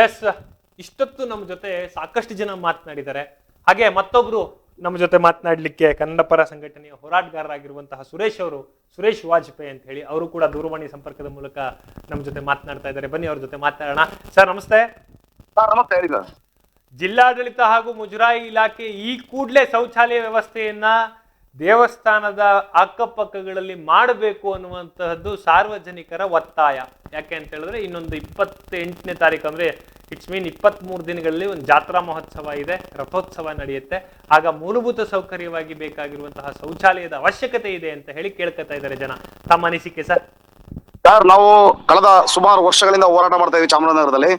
S, ಇಷ್ಟೊತ್ತು ನಮ್ಮ ಜೊತೆ ಸಾಕಷ್ಟು ಜನ ಮಾತನಾಡಿದ್ದಾರೆ. ಹಾಗೆ ಮತ್ತೊಬ್ರು ನಮ್ಮ ಜೊತೆ ಮಾತನಾಡ್ಲಿಕ್ಕೆ ಕನ್ನಡ ಪರ ಸಂಘಟನೆಯ ಹೋರಾಟಗಾರರಾಗಿರುವಂತಹ ಸುರೇಶ್ ವಾಜಪೇಯಿ ಅಂತ ಹೇಳಿ ಅವರು ಕೂಡ ದೂರವಾಣಿ ಸಂಪರ್ಕದ ಮೂಲಕ ನಮ್ಮ ಜೊತೆ ಮಾತನಾಡ್ತಾ ಇದ್ದಾರೆ. ಬನ್ನಿ ಅವ್ರ ಜೊತೆ ಮಾತನಾಡೋಣ. ಸರ್ ನಮಸ್ತೆ. ನಮಸ್ತೆ. ಜಿಲ್ಲಾಡಳಿತ ಹಾಗೂ ಮುಜರಾಯಿ ಇಲಾಖೆ ಈ ಕೂಡಲೇ ಶೌಚಾಲಯ ವ್ಯವಸ್ಥೆಯನ್ನ ದೇವಸ್ಥಾನದ ಅಕ್ಕಪಕ್ಕಗಳಲ್ಲಿ ಮಾಡಬೇಕು ಅನ್ನುವಂತಹದ್ದು ಸಾರ್ವಜನಿಕರ ಒತ್ತಾಯ. ಯಾಕೆ ಅಂತ ಹೇಳಿದ್ರೆ ಇನ್ನೊಂದು 28ನೇ ತಾರೀಕು ಅಂದ್ರೆ ಇಟ್ಸ್ ಮೀನ್ 23 ದಿನಗಳಲ್ಲಿ ಒಂದು ಜಾತ್ರಾ ಮಹೋತ್ಸವ ಇದೆ, ರಥೋತ್ಸವ ನಡೆಯುತ್ತೆ. ಆಗ ಮೂಲಭೂತ ಸೌಕರ್ಯವಾಗಿ ಬೇಕಾಗಿರುವಂತಹ ಶೌಚಾಲಯದ ಅವಶ್ಯಕತೆ ಇದೆ ಅಂತ ಹೇಳಿ ಕೇಳ್ಕೊತಾ ಇದ್ದಾರೆ ಜನ. ತಮ್ಮ ಅನಿಸಿಕೆ ಸರ್? ನಾವು ಕಳೆದ ಸುಮಾರು ವರ್ಷಗಳಿಂದ ಹೋರಾಟ ಮಾಡ್ತಾ ಇದೀವಿ ಚಾಮರಾಜನಗರದಲ್ಲಿ.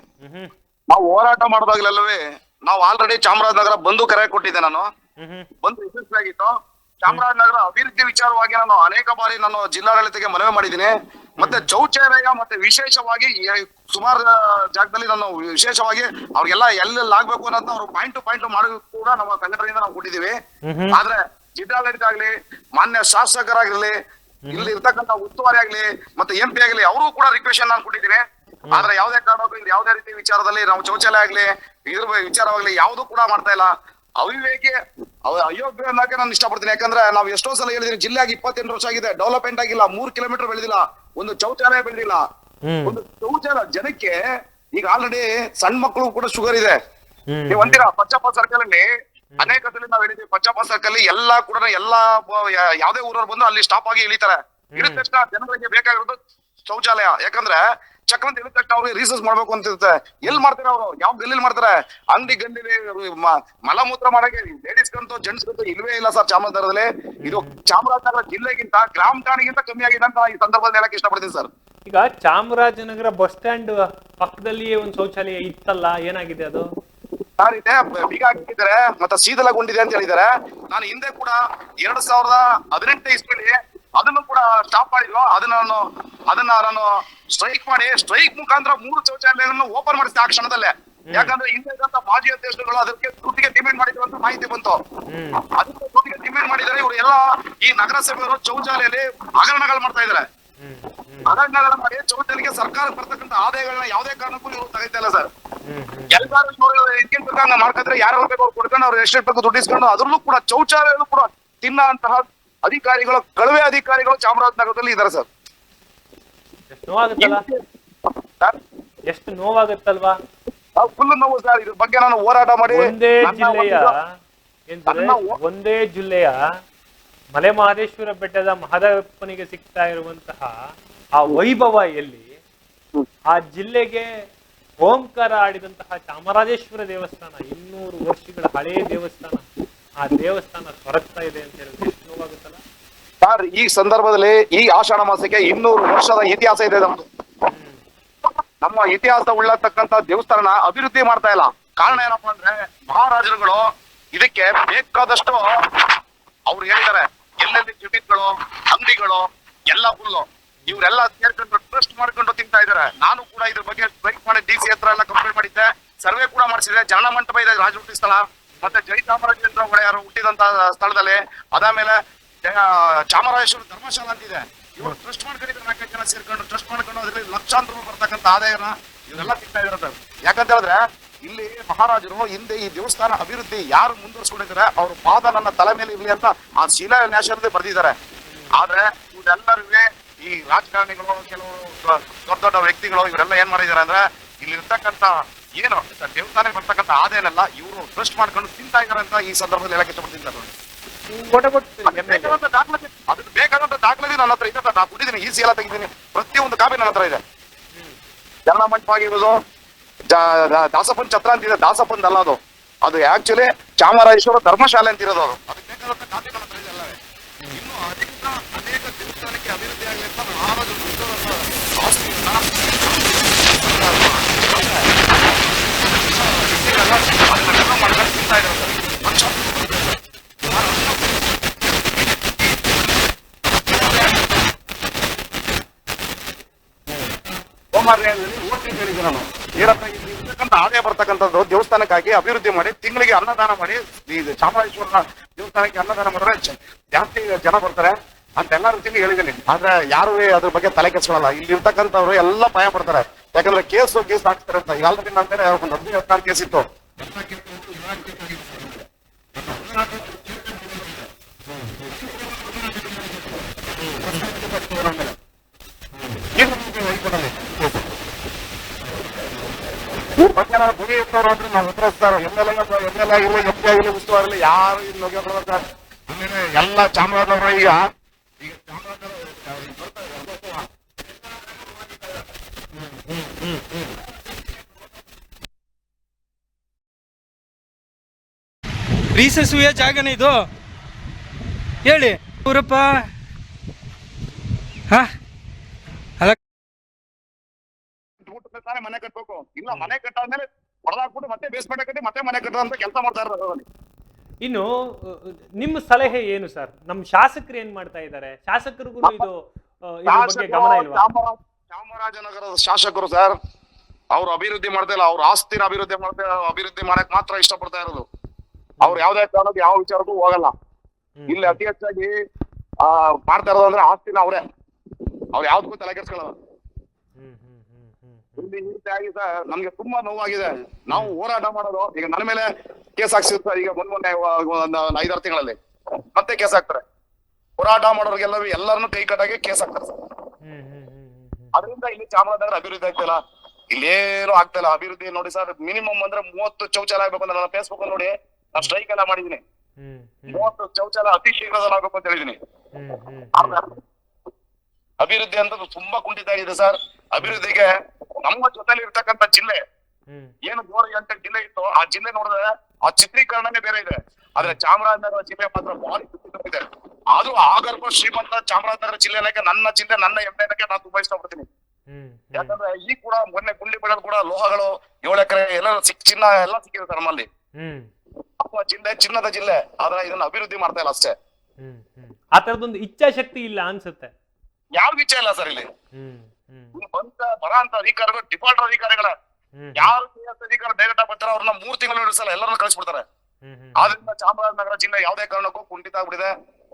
ನಾವು ಹೋರಾಟ ಮಾಡಿದಾಗಲೆಲ್ಲವೇ ನಾವು ಆಲ್ರೆಡಿ ಚಾಮರಾಜನಗರ ಬಂದು ಕರೆ ಕೊಟ್ಟಿದ್ದೆ. ನಾನು ಬಂದು ಯಶಸ್ವಿಯಾಗಿತ್ತು. ಚಾಮರಾಜನಗರ ಅಭಿವೃದ್ಧಿ ವಿಚಾರವಾಗಿ ನಾನು ಅನೇಕ ಬಾರಿ ನಾನು ಜಿಲ್ಲಾಡಳಿತಕ್ಕೆ ಮನವಿ ಮಾಡಿದ್ದೀನಿ. ಮತ್ತೆ ಶೌಚಾಲಯ ಮತ್ತೆ ವಿಶೇಷವಾಗಿ ಸುಮಾರು ಜಾಗದಲ್ಲಿ ನಾನು ವಿಶೇಷವಾಗಿ ಅವ್ರಿಗೆಲ್ಲ ಎಲ್ಲೆಲ್ಲಿ ಆಗ್ಬೇಕು ಅನ್ನೋದನ್ನ ಅವ್ರು ಪಾಯಿಂಟ್ ಟು ಪಾಯಿಂಟ್ ಮಾಡಿ ಕೂಡ ನಮ್ಮ ಸಂಘಟನೆಯಿಂದ ನಾವು ಕೊಟ್ಟಿದ್ದೀವಿ. ಆದ್ರೆ ಜಿಲ್ಲಾಡಳಿತ ಆಗ್ಲಿ, ಮಾನ್ಯ ಶಾಸಕರಾಗಿರ್ಲಿ, ಇಲ್ಲಿ ಇರ್ತಕ್ಕಂಥ ಉಸ್ತುವಾರಿ ಆಗ್ಲಿ, ಮತ್ತೆ MP ಆಗ್ಲಿ, ಅವರು ಕೂಡ ರಿಕ್ವೆಸ್ಟ್ ನಾನು ಕೊಟ್ಟಿದ್ದೀನಿ. ಆದ್ರೆ ಯಾವುದೇ ಕಾರಣಕ್ಕೂ ಇಲ್ಲಿ ಯಾವುದೇ ರೀತಿ ವಿಚಾರದಲ್ಲಿ ನಾವು ಶೌಚಾಲಯ ಆಗ್ಲಿ ಇದ್ರ ವಿಚಾರವಾಗ್ಲಿ ಯಾವ್ದು ಕೂಡ ಮಾಡ್ತಾ ಇಲ್ಲ. ಅವಿವೇಕಿ ಅಯೋಗ್ಯ ಅನ್ನಕ್ಕೆ ನಾನು ಇಷ್ಟಪಡ್ತೀನಿ. ಯಾಕಂದ್ರೆ ನಾವು ಎಷ್ಟೋ ಸಲ ಹೇಳಿದೀನಿ, ಜಿಲ್ಲೆಯಾಗಿ 28 ವರ್ಷ ಆಗಿದೆ, ಡೆವಲಪ್ಮೆಂಟ್ ಆಗಿಲ್ಲ, 3 ಕಿಲೋಮೀಟರ್ ಬೆಳೆದಿಲ್ಲ, ಒಂದು ಶೌಚಾಲಯ ಬೆಳೆದಿಲ್ಲ. ಒಂದು ಶೌಚಾಲಯ ಜನಕ್ಕೆ ಈಗ ಆಲ್ರೆಡಿ ಸಣ್ಣ ಮಕ್ಕಳು ಕೂಡ ಶುಗರ್ ಇದೆ. ನೀವು ಅಂತೀರಾ ಪಚ್ಚಪ್ಪ ಸರ್ಕಲ್ ಅಲ್ಲಿ ಅನೇಕ ನಾವು ಹೇಳಿದೀವಿ, ಪಚ್ಚಪ್ಪ ಸರ್ಕಲ್ ಎಲ್ಲಾ ಕೂಡ ಯಾವ್ದೇ ಊರವ್ರು ಬಂದು ಅಲ್ಲಿ ಸ್ಟಾಪ್ ಆಗಿ ಇಳಿತಾರೆ. ಇಳಿದ ತಕ್ಷಣ ಜನಗಳಿಗೆ ಬೇಕಾಗಿರೋದು ಶೌಚಾಲಯ. ಯಾಕಂದ್ರೆ ಚಕ್ರಂತ ಇಳಿದ ತಕ್ಷಣ ಅವ್ರಿಗೆ ರೀಸರ್ಚ್ ಮಾಡ್ಬೇಕು ಅಂತ ಇರುತ್ತೆ. ಎಲ್ಲಿ ಮಾಡ್ತಾರೆ ಅವರು? ಯಾವ ಗಲ್ಲಿಲಿ ಮಾಡ್ತಾರೆ? ಅಂಗಡಿ ಗಲ್ಲಿಲಿ ಮಲಮೂತ್ರ ಮಾಡಕ್ಕೆ ಲೇಡೀಸ್ ಕಂತೂ ಜೆಂಟ್ಸ್ ಕಂತೂ ಇಲ್ವೇ ಇಲ್ಲ ಸರ್ ಚಾಮರಾಜನಗರದಲ್ಲಿ. ಇದು ಚಾಮರಾಜನಗರ ಜಿಲ್ಲೆಗಿಂತ ಗ್ರಾಮ ಠಾಣೆಗಿಂತ ಕಮ್ಮಿ ಆಗಿದೆ ಅಂತ ಈ ಸಂದರ್ಭದಲ್ಲಿ ಹೇಳಕ್ ಇಷ್ಟಪಡ್ತೀನಿ ಸರ್. ಈಗ ಚಾಮರಾಜನಗರ ಬಸ್ ಸ್ಟ್ಯಾಂಡ್ ಪಕ್ಕದಲ್ಲಿಯೇ ಒಂದು ಶೌಚಾಲಯ ಇತ್ತಲ್ಲ, ಏನಾಗಿದೆ ಅದು? ಸರ್ ಇದೆ, ಬೀಗ ಹಾಕಿದ್ದಾರೆ, ಮತ್ತೆ ಶೀತಲಗೊಂಡಿದೆ ಅಂತ ಹೇಳಿದ್ದಾರೆ. ನಾನು ಹಿಂದೆ ಕೂಡ 2018 ಇಸ್ವಿಲಿ ಅದನ್ನು ಕೂಡ ಸ್ಟಾಪ್ ಮಾಡಿದ್ರು. ಅದನ್ನ ನಾನು ಸ್ಟ್ರೈಕ್ ಮುಖಾಂತರ 3 ಶೌಚಾಲಯಗಳನ್ನು ಓಪನ್ ಮಾಡಿಸಿದೆ ಆ ಕ್ಷಣದಲ್ಲೇ. ಯಾಕಂದ್ರೆ ಹಿಂದೆ ಇದ್ದಂತ ಮಾಜಿ ಅಧ್ಯಕ್ಷರುಗಳು ಅದಕ್ಕೆ ದುಡ್ಡಿಗೆ ಡಿಮ್ಯಾಂಡ್ ಮಾಡಿದ್ರು ಅಂತ ಮಾಹಿತಿ ಬಂತು. ಅದಕ್ಕೆ ದುಡ್ಡಿಗೆ ಡಿಮ್ಯಾಂಡ್ ಮಾಡಿದರೆ ಇವರು ಎಲ್ಲ ಈ ನಗರಸಭೆಯವರು ಶೌಚಾಲಯಲ್ಲಿ ಹಗರಣಗಳು ಮಾಡ್ತಾ ಇದಾರೆ. ಹಗರಣಗಳ ಮಾಡಿ ಶೌಚಾಲಯಕ್ಕೆ ಸರ್ಕಾರ ಬರ್ತಕ್ಕಂಥ ಆದಾಯಗಳನ್ನ ಯಾವುದೇ ಕಾರಣಕ್ಕೂ ಇವರು ತೆಗಿತಾ ಇಲ್ಲ ಸರ್. ಎಲ್ಲರೂ ಮಾಡ್ಕೊಂಡ್ರೆ ಯಾರು ಬೇಕು ಅವ್ರು ಕೊಡ್ಕೊಂಡು ಅವ್ರು ಎಷ್ಟು ಬೇಕು ದುಡ್ಡು ಇಸ್ಕೊಂಡು ಅದ್ರಲ್ಲೂ ಕೂಡ ಶೌಚಾಲಯಗಳು ಕೂಡ ತಿನ್ನ ಅಂತಹ ಅಧಿಕಾರಿಗಳು, ಕಳವೆ ಅಧಿಕಾರಿಗಳು ಚಾಮರಾಜನಗರದಲ್ಲಿ ಇದ್ದಾರೆ ಸರ್. ಎಷ್ಟು ನೋವಾಗುತ್ತಲ್ವಾ? ಫುಲ್ ನೋವು ಸರ್. ಇದ್ರ ಬಗ್ಗೆ ನಾನು ಹೋರಾಟ ಮಾಡಿ ಒಂದೇ ಜಿಲ್ಲೆಯ ಮಲೆ ಮಹದೇಶ್ವರ ಬೆಟ್ಟದ ಮಹದೇವಪ್ಪನಿಗೆ ಸಿಗ್ತಾ ಇರುವಂತಹ ಆ ವೈಭವ ಎಲ್ಲಿ? ಆ ಜಿಲ್ಲೆಗೆ ಓಂಕಾರ ಆಡಿದಂತಹ ಚಾಮರಾಜೇಶ್ವರ ದೇವಸ್ಥಾನ 200 ವರ್ಷಗಳ ಹಳೆಯ ದೇವಸ್ಥಾನ, ಆ ದೇವಸ್ಥಾನ ಸೊರಗ್ತಾ ಇದೆ ಅಂತ ಹೇಳಿದ್ರೆ ಎಷ್ಟು ನೋವಾಗುತ್ತಲ್ಲ ಸರ್. ಈ ಸಂದರ್ಭದಲ್ಲಿ ಈ ಆಷಾಢ ಮಾಸಕ್ಕೆ 200 ವರ್ಷದ ಇತಿಹಾಸ ಇದೆ ನಮ್ದು. ನಮ್ಮ ಇತಿಹಾಸ ಉಳ್ಳತಕ್ಕಂತ ದೇವಸ್ಥಾನ ಅಭಿವೃದ್ಧಿ ಮಾಡ್ತಾ ಇಲ್ಲ. ಕಾರಣ ಏನಪ್ಪಾ ಅಂದ್ರೆ ಮಹಾರಾಜರುಗಳು ಇದಕ್ಕೆ ಬೇಕಾದಷ್ಟು ಅವ್ರು ಹೇಳಿದ್ದಾರೆ, ಎಲ್ಲೆಲ್ಲಿ ಜಮೀನ್ಗಳು, ಅಂಗಡಿಗಳು ಎಲ್ಲ ಫುಲ್ಲು ಇವರೆಲ್ಲ ಸೇರ್ಕೊಂಡು ಟ್ರಸ್ಟ್ ಮಾಡ್ಕೊಂಡು ತಿಂತಾ ಇದಾರೆ. ನಾನು ಕೂಡ ಇದ್ರ ಬಗ್ಗೆ ಸ್ಟ್ರೈಕ್ ಮಾಡಿ DC ಹತ್ರ ಎಲ್ಲ ಕಂಪ್ಲೇಂಟ್ ಮಾಡಿದ್ದೆ, ಸರ್ವೆ ಕೂಡ ಮಾಡಿಸಿದೆ. ಜನನ ಮಂಟಪ ಇದೆ ರಾಜಹುಟ್ಟಿ ಸ್ಥಳ, ಮತ್ತೆ ಜಯಚಾಮರಾಜೇಂದ್ರ ಒಡೆಯರು ಹುಟ್ಟಿದಂತ ಸ್ಥಳದಲ್ಲಿ. ಅದಾದ್ಮೇಲೆ ಚಾಮರಾಜೇಶ್ವರ ಧರ್ಮಶಾಲಾ ಅಂತಿದೆ. ಇವರು ಟ್ರಸ್ಟ್ ಮಾಡ್ಕೊಂಡಿದ್ರೆ 4 ಜನ ಸೇರ್ಕೊಂಡು ಟ್ರಸ್ಟ್ ಮಾಡ್ಕೊಂಡು ಅದರಲ್ಲಿ ಲಕ್ಷಾಂತರ ರೂಪಾಯಿ ಬರ್ತಕ್ಕಂಥ ಆದಾಯನ ಇವರೆಲ್ಲ ತಿಂತಾ ಇದ್ದಾರೆ. ಯಾಕಂತ ಹೇಳಿದ್ರೆ ಇಲ್ಲಿ ಮಹಾರಾಜರು ಹಿಂದೆ ಈ ದೇವಸ್ಥಾನ ಅಭಿವೃದ್ಧಿ ಯಾರು ಮುಂದುವರ್ಸ್ಕೊಂಡಿದ್ದಾರೆ ಅವ್ರ ಪಾದ ನನ್ನ ತಲೆ ಮೇಲೆ ಇರ್ಲಿ ಅಂತ ಆ ಶಿಲಾನ್ಯಾಸದಲ್ಲಿ ಬರೆದಿದ್ದಾರೆ. ಆದ್ರೆ ಇವರೆಲ್ಲರೂ ಈ ರಾಜಕಾರಣಿಗಳು, ಕೆಲವು ದೊಡ್ಡ ದೊಡ್ಡ ವ್ಯಕ್ತಿಗಳು ಇವರೆಲ್ಲ ಏನ್ ಮಾಡಿದಾರೆ ಅಂದ್ರೆ ಇಲ್ಲಿ ಇರ್ತಕ್ಕಂಥ ಏನು ದೇವಸ್ಥಾನಕ್ಕೆ ಬರ್ತಕ್ಕಂಥ ಆದಾಯನೆಲ್ಲ ಇವರು ಟ್ರಸ್ಟ್ ಮಾಡ್ಕೊಂಡು ತಿಂತಾ ಇದಾರೆ ಅಂತ ಈ ಸಂದರ್ಭದಲ್ಲಿ ಹೇಳಕ್ ಇಷ್ಟಪಡ್ತೀನಿ. ಅದಕ್ಕೆ ಬೇಕಾದಂತ ದಾಖಲೆ ನನ್ನ ಹತ್ರ ಇದೆ. ನಾನು ಕೊಟ್ಟಿದ್ದೀನಿ, ಈ ಎಲ್ಲ ತೆಗಿದ್ದೀನಿ, ಪ್ರತಿಯೊಂದು ಕಾಪಿ ನನ್ನ ಹತ್ರ ಇದೆ. ಜನನ ಮಂಟಪ ಆಗಿರೋದು ದಾಸಪ್ಪನ್ ಛತ್ರ ಅಂತಿದೆ, ದಾಸಪ್ಪನ್ ಅಲ್ಲ ಅದು. ಅದು ಆಕ್ಚುಲಿ ಚಾಮರಾಜೇಶ್ವರ ಧರ್ಮಶಾಲೆ ಅಂತ ಇರೋದು. ಅದಕ್ಕೆ ಬೇಕಾದಂತ ಕಾಪಿ ನನ್ನ ಹತ್ರ ಇದೆ ಎಲ್ಲವೇ. ಇನ್ನು ಅನೇಕ ದೇವಸ್ಥಾನಕ್ಕೆ ಅಭಿವೃದ್ಧಿ ಆಗಲಿ ಅಂತ ಮಾಡ್ಕೊಂಡು ತಿಂತಾ ಇದ್ದಾರೆ. ನಾನು ಏನಂತ ಆದಾಯ ಬರ್ತಕ್ಕಂಥದ್ದು ದೇವಸ್ಥಾನಕ್ಕಾಗಿ ಅಭಿವೃದ್ಧಿ ಮಾಡಿ ತಿಂಗಳಿಗೆ ಅನ್ನದಾನ ಮಾಡಿ ಚಾಮರಾಜೇಶ್ವರನ ದೇವಸ್ಥಾನಕ್ಕೆ ಅನ್ನದಾನ ಮಾಡಿದ್ರೆ ಜಾಸ್ತಿ ಜನ ಬರ್ತಾರೆ. ಅಂತ ಎಲ್ಲಾ ರೀತಿಯಲ್ಲಿ ಹೇಳಿದ್ದೀನಿ. ಆದ್ರೆ ಯಾರು ಅದ್ರ ಬಗ್ಗೆ ತಲೆ ಕೆಡ್ಸ್ಕೊಳ್ಳಲ್ಲ. ಇಲ್ಲಿ ಇರ್ತಕ್ಕಂಥವ್ರು ಎಲ್ಲ ಭಯ ಪಡ್ತಾರೆ. ಯಾಕಂದ್ರೆ ಕೇಸ್ ಹಾಕ್ತಾರೆ ಅಂತ. ಈಗ ಆಲ್ರೆಡಿ ನನ್ನ ಮೇಲೆ ಒಂದು 16 ಕೇಸ್ ಇತ್ತು. ಗುರಿ ಇರ್ತವ್ರು ಅಂದ್ರೆ ನಾವು ಉತ್ತರಿಸ್ತಾರೆ. ಎಮ್ಮೆಲ್ಲ ಆಗಿರ್ಲಿ, ಎಂ ಪಿ ಆಗಿರ್ಲಿ, ಉಸ್ತುವಾರಿಲ್ಲ, ಯಾರು ಇಲ್ಲಿ ಹೋಗ್ಯಾರ. ಆಮೇಲೆ ಎಲ್ಲ ಚಾಮರಾಜನಗರ ಈಗ ರೀಸೆಸುವ ಜಾಗನೇ ಇದು ಹೇಳಿ ಊರಪ್ಪ. ಹಾ ಅಲ್ಲ ತಾನೇ ಮನೆ ಕಟ್ಬೇಕು. ಇಲ್ಲ ಮನೆ ಕಟ್ಟಾದ್ಮೇಲೆ ಹೊಡೆದಾಕ್ಬಿಟ್ಟು ಮತ್ತೆ ಬೇಸ್ಮೆಂಟ್ ಕಟ್ಟಿ ಮತ್ತೆ ಮನೆ ಕಟ್ಟೋ ಅಂತ ಕೆಲಸ ಮಾಡ್ತಾ ಇರೋದು. ಇನ್ನು ನಿಮ್ಮ ಸಲಹೆ ಏನು ಸರ್? ನಮ್ಮ ಶಾಸಕರು ಏನ್ ಮಾಡ್ತಾ ಇದ್ದಾರೆ? ಶಾಸಕರಿಗೂ ಇದು ಇದ್ರ ಬಗ್ಗೆ ಗಮನ ಇಲ್ವಾ? ಚಾಮರಾಜನಗರದ ಶಾಸಕರು ಸರ್, ಅವ್ರು ಅಭಿವೃದ್ಧಿ ಮಾಡ್ತಾ ಇಲ್ಲ. ಅವ್ರ ಆಸ್ತಿನ ಅಭಿವೃದ್ಧಿ ಮಾಡಕ್ ಮಾತ್ರ ಇಷ್ಟಪಡ್ತಾ ಇರೋದು. ಅವ್ರು ಯಾವ್ದೇ ಕಾರಣಕ್ಕೂ ಯಾವ ವಿಚಾರಕ್ಕೂ ಹೋಗಲ್ಲ. ಇಲ್ಲಿ ಅತಿ ಹೆಚ್ಚಾಗಿ ಮಾಡ್ತಾ ಇರೋದು ಅಂದ್ರೆ ಆಸ್ತಿನ ಅವ್ರು ಯಾವ್ದಕ್ಕೂ ತಲೆ ಕೆಡ್ಸ್ಕೊಳ್ಳಲ್ಲ. ಇಲ್ಲಿ ರೀತಿಯಾಗಿ ಸರ್ ನಮ್ಗೆ ತುಂಬಾ ನೋವಾಗಿದೆ. ನಾವು ಹೋರಾಟ ಮಾಡೋದು ಈಗ ನನ್ನ ಮೇಲೆ ಕೇಸ್ ಹಾಕ್ಸಿರ್ತಾರೆ. ಈಗ ಮೊನ್ನೆ ಒಂದು 5-6 ತಿಂಗಳಲ್ಲಿ ಮತ್ತೆ ಕೇಸ್ ಹಾಕ್ತಾರೆ. ಹೋರಾಟ ಮಾಡೋರಿಗೆಲ್ಲ ಎಲ್ಲರನ್ನು ಕೈ ಕಟ್ಟಾಗಿ ಕೇಸ್ ಹಾಕ್ತಾರೆ ಸರ್. ಅದರಿಂದ ಇಲ್ಲಿ ಚಾಮರಾಜನಗರ ಅಭಿವೃದ್ಧಿ ಆಗ್ತಿಲ್ಲ. ಇಲ್ಲೇನು ಆಗ್ತಾ ಇಲ್ಲ ಅಭಿವೃದ್ಧಿ. ನೋಡಿ ಸರ್, ಮಿನಿಮಮ್ ಅಂದ್ರೆ 30 ಶೌಚಾಲಯ ಆಗ್ಬೇಕು ಅಂತ ನನ್ನ ಫೇಸ್ಬುಕ್ ಅಲ್ಲಿ ನೋಡಿ ನಾನು ಸ್ಟ್ರೈಕ್ ಎಲ್ಲ ಮಾಡಿದೀನಿ. 30 ಶೌಚಾಲಯ ಅತಿ ಶೀಘ್ರದಲ್ಲಿ ಆಗ್ಬೇಕು ಅಂತ ಹೇಳಿದೀನಿ. ಅಭಿವೃದ್ಧಿ ಅಂತ ತುಂಬಾ ಕುಂಠಿತ ಆಗಿದೆ ಸರ್. ಅಭಿವೃದ್ಧಿಗೆ ನಮ್ಮ ಜೊತೆಲಿ ಇರ್ತಕ್ಕಂಥ ಜಿಲ್ಲೆ ಏನು 7-8 ಜಿಲ್ಲೆ ಇತ್ತು, ಆ ಜಿಲ್ಲೆ ನೋಡಿದ್ರೆ ಆ ಚಿತ್ರೀಕರಣನೇ ಬೇರೆ ಇದೆ. ಆದ್ರೆ ಚಾಮರಾಜನಗರ ಜಿಲ್ಲೆ ಮಾತ್ರ ಭಾರಿ ಇದೆ. ಅದು ಆಗರ್ಭ ಶ್ರೀಮಂತ ಚಾಮರಾಜನಗರ ಜಿಲ್ಲೆ ಅನ್ನಕ್ಕೆ ನನ್ನ ಜಿಲ್ಲೆ, ನನ್ನ ಹೆಮ್ಮೆ ಅನ್ನಕ್ಕೆ ನಾನು ತುಂಬಾ ಇಷ್ಟಪಡ್ತೀನಿ. ಯಾಕಂದ್ರೆ ಈ ಕೂಡ ಮೊನ್ನೆ ಗುಂಡಿ ಬೆಳೆದು ಕೂಡ ಲೋಹಗಳು 7 ಎಕರೆ ಎಲ್ಲ ಚಿನ್ನ ಎಲ್ಲ ಸಿಕ್ಕಿದೆ ಸರ್ ನಮ್ಮಲ್ಲಿ. ಜಿಲ್ಲೆ ಚಿನ್ನದ ಜಿಲ್ಲೆ, ಆದ್ರೆ ಇದನ್ನ ಅಭಿವೃದ್ಧಿ ಮಾಡ್ತಾ ಇಲ್ಲ ಅಷ್ಟೇ. ಆ ತರದೊಂದು ಇಚ್ಛಾಶಕ್ತಿ ಇಲ್ಲ ಅನ್ಸುತ್ತೆ. ಯಾವ ಇಚ್ಛೆ ಇಲ್ಲ ಸರ್ ಇಲ್ಲಿ. ಬರ ಅಂತ ಅಧಿಕಾರಿಗಳು ಡಿಫಾಲ್ಟರ್ ಅಧಿಕಾರಿಗಳ ಯಾರು ಅಧಿಕಾರ ಡೈರೆಕ್ಟ್ ಆಗಿ ಬರ್ತಾರೆ ಅವ್ರನ್ನ 3 ತಿಂಗಳು ನಡೆಸಲ್ಲ, ಎಲ್ಲರನ್ನ ಕಳಿಸ್ಬಿಡ್ತಾರೆ. ಆದ್ರಿಂದ ಚಾಮರಾಜನಗರ ಜಿಲ್ಲೆ ಯಾವ್ದೇ ಕಾರಣಕ್ಕೂ ಕುಂಠಿತ ಆಗ್ಬಿಟ್ಟಿದೆ.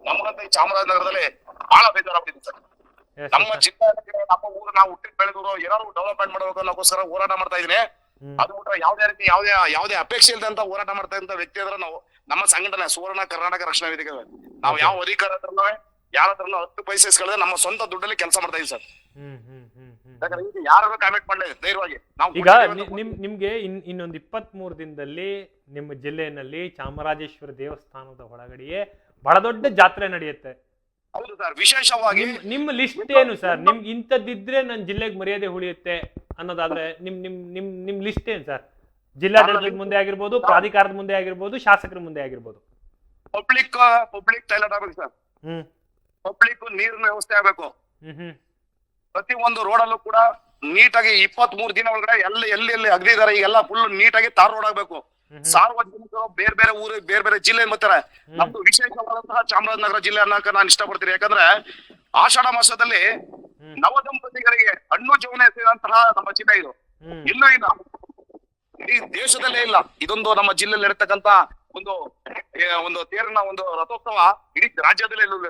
ನಮ್ಗಂತ ಈ ಚಾಮರಾಜನಗರದಲ್ಲಿ ಬಹಳ ಬೇಜಾರಾಗ್ಬಿಟ್ಟಿದೆ ಸರ್. ನಮ್ಮ ಜಿಲ್ಲೆ ನಮ್ಮ ಊರು ನಾವು ಹುಟ್ಟಿದ್ ಬೆಳೆದೂರು ಏನಾದ್ರು ಡೆವಲಪ್ಮೆಂಟ್ ಮಾಡಬೇಕು ಅನ್ನೋಕ್ಕೋಸ್ಕರ ಹೋರಾಟ ಮಾಡ್ತಾ ಇದೀನಿ. ಅದು ಬಿಟ್ರೆ ಯಾವ್ದೇ ರೀತಿ ಯಾವ್ದೇ ಅಪೇಕ್ಷೆ ಇಲ್ಲದೆ ಅಂತ ಹೋರಾಟ ಮಾಡ್ತಾ ಇದ್ದ ವ್ಯಕ್ತಿ ಅಂದ್ರೆ ನಾವು ನಮ್ಮ ಸಂಘಟನೆ ಸುವರ್ಣ ಕರ್ನಾಟಕ ರಕ್ಷಣಾ ವೇದಿಕೆ. ನಾವು ಯಾವ ಅಧಿಕಾರ ಹತ್ರನೂ ಯಾರ ಹತ್ರನೂ 10 ಪೈಸೆ ಇಸ್ಕೊಳ್ಳದೆ ನಮ್ಮ ಸ್ವಂತ ದುಡ್ಡಲ್ಲಿ ಕೆಲಸ ಮಾಡ್ತಾ ಇದೀವಿ ಸರ್. ಯಾಕಂದ್ರೆ ಯಾರು ಕಾಮೆಂಟ್ ಮಾಡಲಿ ಧೈರ್ಯವಾಗಿ ಈಗ ನಿಮ್ಗೆ ಇನ್ನೊಂದು 23 ದಿನದಲ್ಲಿ ನಿಮ್ಮ ಜಿಲ್ಲೆಯಲ್ಲಿ ಚಾಮರಾಜೇಶ್ವರ ದೇವಸ್ಥಾನದ ಒಳಗಡೆಯೇ ಬಹಳ ದೊಡ್ಡ ಜಾತ್ರೆ ನಡೆಯುತ್ತೆ. ಹೌದು ಸರ್. ವಿಶೇಷವಾಗಿ ನಿಮ್ಮ ಲಿಸ್ಟ್ ಏನು ಸರ್? ನಿಮ್ಗೆ ಇಂಥದ್ದಿದ್ರೆ ನನ್ನ ಜಿಲ್ಲೆಗೆ ಮರ್ಯಾದೆ ಉಳಿಯುತ್ತೆ ಅನ್ನೋದಾದ್ರೆ ನಿಮ್ ಲಿಸ್ಟ್ ಏನ್ ಸರ್? ಜಿಲ್ಲಾಡಳಿತದ ಮುಂದೆ ಆಗಿರ್ಬೋದು, ಪ್ರಾಧಿಕಾರದ ಮುಂದೆ ಆಗಿರ್ಬೋದು, ಶಾಸಕರ ಮುಂದೆ ಆಗಿರ್ಬೋದು. ಪಬ್ಲಿಕ್ ಟಾಯ್ಲೆಟ್ ಆಗ್ಬೇಕು ಸರ್. ಪಬ್ಲಿಕ್ ನೀರಿನ ವ್ಯವಸ್ಥೆ ಆಗ್ಬೇಕು. ಪ್ರತಿ ಒಂದು ರೋಡಲ್ಲೂ ಕೂಡ ನೀಟಾಗಿ 23 ದಿನ ಒಳಗಡೆ ಎಲ್ಲಿ ಅಗದಿದ್ದಾರೆ ಈಗೆಲ್ಲ ಫುಲ್ ನೀಟಾಗಿ ತಾರ್ ರೋಡ್ ಆಗ್ಬೇಕು. ಸಾರ್ವಜನಿಕರು ಬೇರೆ ಊರು ಬೇರೆ ಜಿಲ್ಲೆ ಬರ್ತಾರೆ. ನಮ್ದು ವಿಶೇಷವಾದಂತಹ ಚಾಮರಾಜನಗರ ಜಿಲ್ಲೆ ಅನ್ನಕ ನಾನು ಇಷ್ಟಪಡ್ತೀನಿ. ಯಾಕಂದ್ರೆ ಆಷಾಢ ಮಾಸದಲ್ಲಿ ನವ ದಂಪತಿಗಳಿಗೆ ಹಣ್ಣು ಜೀವನ ಸೇರಿದಂತಹ ನಮ್ಮ ಜಿಲ್ಲೆ ಇದು. ಇನ್ನೂ ಇಲ್ಲ, ಇಡೀ ದೇಶದಲ್ಲೇ ಇಲ್ಲ. ಇದೊಂದು ನಮ್ಮ ಜಿಲ್ಲೆಯಲ್ಲಿ ಇರತಕ್ಕಂತ ಒಂದು ತೇರಿನ ಒಂದು ರಥೋತ್ಸವ ಇಡೀ ರಾಜ್ಯದಲ್ಲೇ ಇಲ್ಲ.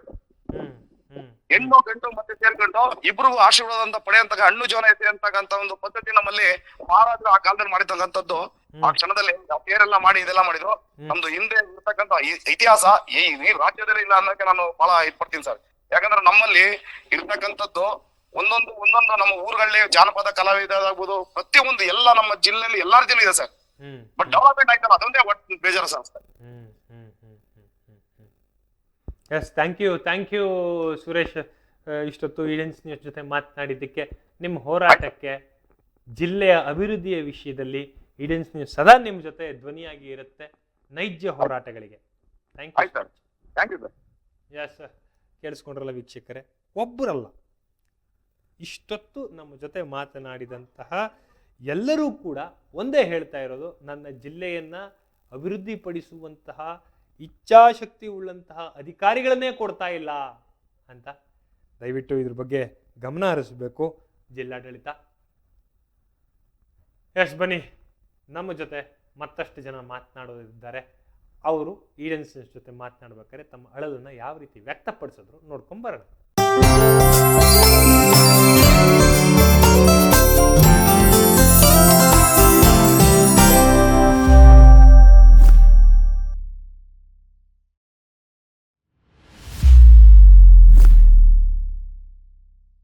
ಹೆಣ್ಣು ಗಂಡು ಮತ್ತೆ ಸೇರ್ಕೊಂಡು ಇಬ್ರಿಗೂ ಆಶೀರ್ವಾದ ಅಂತ ಪಡೆಯಂತ ಹಣ್ಣು ಜೀವನ ಐತೆ ಅಂತಕ್ಕಂತ ಒಂದು ಪದ್ಧತಿ ನಮ್ಮಲ್ಲಿ ಮಹಾರಾಜರು ಆ ಕಾಲದಲ್ಲಿ ಮಾಡಿರ್ತಕ್ಕಂಥದ್ದು. ಆ ಕ್ಷಣದಲ್ಲಿ ತೇರೆಲ್ಲ ಮಾಡಿ ಇದೆಲ್ಲ ಮಾಡಿದ್ರು. ನಮ್ದು ಹಿಂದೆ ಇರ್ತಕ್ಕಂಥ ಇತಿಹಾಸ ಈ ರಾಜ್ಯದಲ್ಲಿ ಇಲ್ಲ ಅನ್ನೋಕೆ ನಾನು ಬಹಳ ಇದ್ಪಡ್ತೀನಿ ಸರ್. ಯಾಕಂದ್ರೆ ನಮ್ಮಲ್ಲಿ ಇರ್ತಕ್ಕಂಥದ್ದು ಒಂದೊಂದು ನಮ್ಮ ಊರುಗಳಲ್ಲಿ ಜಾನಪದ ಕಲಾವಿದಾಗ್ಬೋದು, ಪ್ರತಿಯೊಂದು ಎಲ್ಲ ನಮ್ಮ ಜಿಲ್ಲೆಯಲ್ಲಿ ಎಲ್ಲಾರ ಜಿಲ್ಲೆ ಇದೆ ಸರ್. ಬಟ್ ಡೆವಲಪ್ಮೆಂಟ್ ಆಯ್ತಲ್ಲ ಅದೊಂದೇ ಬೇಜಾರು sir. Yes, thank you Suresh. ಇಷ್ಟೊತ್ತು ಈಡೆನ್ಸ್ ನ್ಯೂಸ್ ಜೊತೆ ಮಾತನಾಡಿದ್ದಕ್ಕೆ, ನಿಮ್ಮ ಹೋರಾಟಕ್ಕೆ, ಜಿಲ್ಲೆಯ ಅಭಿವೃದ್ಧಿಯ ವಿಷಯದಲ್ಲಿ ಈಡೆನ್ಸ್ ನ್ಯೂಸ್ ಸದಾ ನಿಮ್ಮ ಜೊತೆ ಧ್ವನಿಯಾಗಿ ಇರುತ್ತೆ, ನೈಜ ಹೋರಾಟಗಳಿಗೆ. Thank you. ಎಸ್, ಕೇಳಿಸ್ಕೊಂಡ್ರಲ್ಲ ವೀಕ್ಷಕರೇ, ಒಬ್ಬರಲ್ಲ, ಇಷ್ಟೊತ್ತು ನಮ್ಮ ಜೊತೆ ಮಾತನಾಡಿದಂತಹ ಎಲ್ಲರೂ ಕೂಡ ಒಂದೇ ಹೇಳ್ತಾ ಇರೋದು, ನನ್ನ ಜಿಲ್ಲೆಯನ್ನ ಅಭಿವೃದ್ಧಿಪಡಿಸುವಂತಹ ಇಚ್ಛಾಶಕ್ತಿ ಉಳ್ಳಂತಹ ಅಧಿಕಾರಿಗಳನ್ನೇ ಕೊಡ್ತಾ ಇಲ್ಲ ಅಂತ. ದಯವಿಟ್ಟು ಇದ್ರ ಬಗ್ಗೆ ಗಮನ ಹರಿಸಬೇಕು ಜಿಲ್ಲಾಡಳಿತ. ಎಸ್, ಬನ್ನಿ, ನಮ್ಮ ಜೊತೆ ಮತ್ತಷ್ಟು ಜನ ಮಾತನಾಡೋದಿದ್ದಾರೆ. ಅವರು ಈಡನ್ ಜೊತೆ ಮಾತನಾಡ್ಬೇಕಾದ್ರೆ ತಮ್ಮ ಅಳಲನ್ನ ಯಾವ ರೀತಿ ವ್ಯಕ್ತಪಡಿಸಿದ್ರು ನೋಡ್ಕೊಂಡ್ ಬರೋಣ.